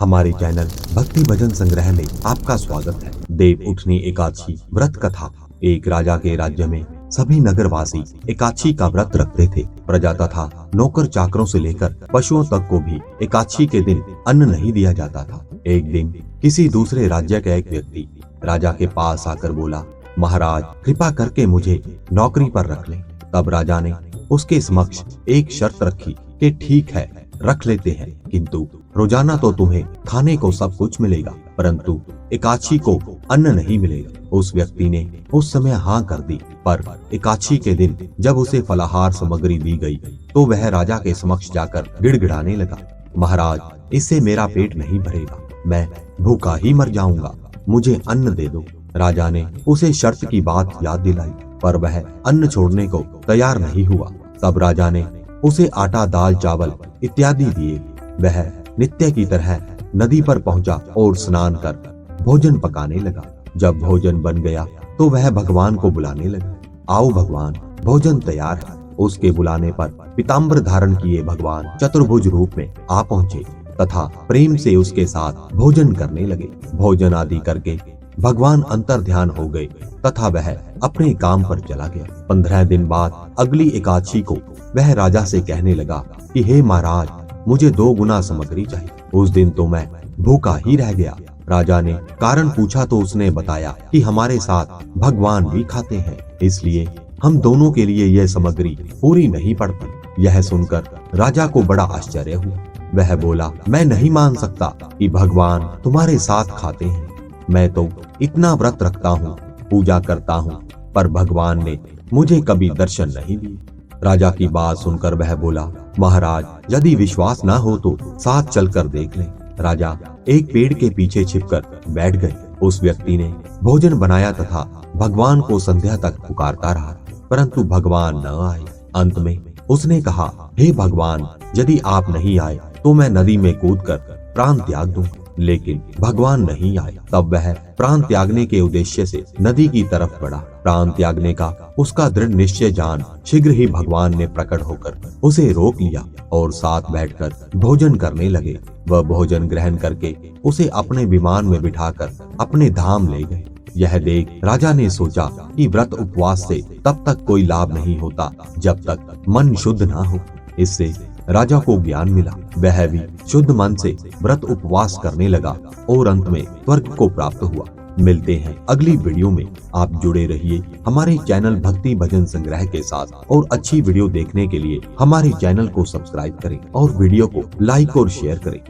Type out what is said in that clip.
हमारे चैनल भक्ति भजन संग्रह में आपका स्वागत है। देव उठनी एकादशी व्रत कथा। एक राजा के राज्य में सभी नगरवासी एकादशी का व्रत रखते थे। प्रजा तथा नौकर चाकरों से लेकर पशुओं तक को भी एकादशी के दिन अन्न नहीं दिया जाता था। एक दिन किसी दूसरे राज्य का एक व्यक्ति राजा के पास आकर बोला, महाराज कृपा करके मुझे नौकरी पर रख लें। तब राजा ने उसके समक्ष एक शर्त रखी कि ठीक है, रख लेते हैं, किंतु रोजाना तो तुम्हें खाने को सब कुछ मिलेगा, परंतु एकादशी को अन्न नहीं मिलेगा। उस व्यक्ति ने उस समय हाँ कर दी, पर एकादशी के दिन जब उसे फलाहार सामग्री दी गई तो वह राजा के समक्ष जाकर गिड़गिड़ाने लगा, महाराज इससे मेरा पेट नहीं भरेगा, मैं भूखा ही मर जाऊंगा, मुझे अन्न दे दो। राजा ने उसे शर्त की बात याद दिलाई, पर वह अन्न छोड़ने को तैयार नहीं हुआ। तब राजा ने उसे आटा, दाल, चावल इत्यादि दिए। वह नित्य की तरह नदी पर पहुंचा और स्नान कर भोजन पकाने लगा। जब भोजन बन गया तो वह भगवान को बुलाने लगा, आओ भगवान, भोजन तैयार है। उसके बुलाने पर पीताम्बर धारण किए भगवान चतुर्भुज रूप में आ पहुंचे तथा प्रेम से उसके साथ भोजन करने लगे। भोजन आदि करके भगवान अंतर ध्यान हो गए तथा वह अपने काम पर चला गया। 15 दिन बाद अगली एकादशी को वह राजा से कहने लगा कि हे महाराज, मुझे 2 गुना सामग्री चाहिए। उस दिन तो मैं भूखा ही रह गया। राजा ने कारण पूछा तो उसने बताया कि हमारे साथ भगवान भी खाते हैं, इसलिए हम दोनों के लिए यह सामग्री पूरी नहीं पड़ती। यह सुनकर राजा को बड़ा आश्चर्य हुआ। वह बोला, मैं नहीं मान सकता कि भगवान तुम्हारे साथ खाते हैं। मैं तो इतना व्रत रखता हूँ, पूजा करता हूँ, पर भगवान ने मुझे कभी दर्शन नहीं दिए। राजा की बात सुनकर वह बोला, महाराज यदि विश्वास ना हो तो साथ चलकर देख लें। राजा एक पेड़ के पीछे छिपकर बैठ गए। उस व्यक्ति ने भोजन बनाया तथा भगवान को संध्या तक पुकारता रहा, परंतु भगवान न आए। अंत में उसने कहा, हे भगवान, यदि आप नहीं आए तो मैं नदी में कूदकर प्राण त्याग दूंगा। लेकिन भगवान नहीं आए। तब वह प्राण त्यागने के उद्देश्य से नदी की तरफ बढ़ा। प्राण त्यागने का उसका दृढ़ निश्चय जान शीघ्र ही भगवान ने प्रकट होकर उसे रोक लिया और साथ बैठकर भोजन करने लगे। वह भोजन ग्रहण करके उसे अपने विमान में बिठाकर अपने धाम ले गए। यह देख राजा ने सोचा कि व्रत उपवास से तब तक कोई लाभ नहीं होता जब तक मन शुद्ध ना हो। इससे राजा को ज्ञान मिला। वह भी शुद्ध मन से व्रत उपवास करने लगा और अंत में स्वर्ग को प्राप्त हुआ। मिलते हैं अगली वीडियो में। आप जुड़े रहिए हमारे चैनल भक्ति भजन संग्रह के साथ और अच्छी वीडियो देखने के लिए हमारे चैनल को सब्सक्राइब करें और वीडियो को लाइक और शेयर करें।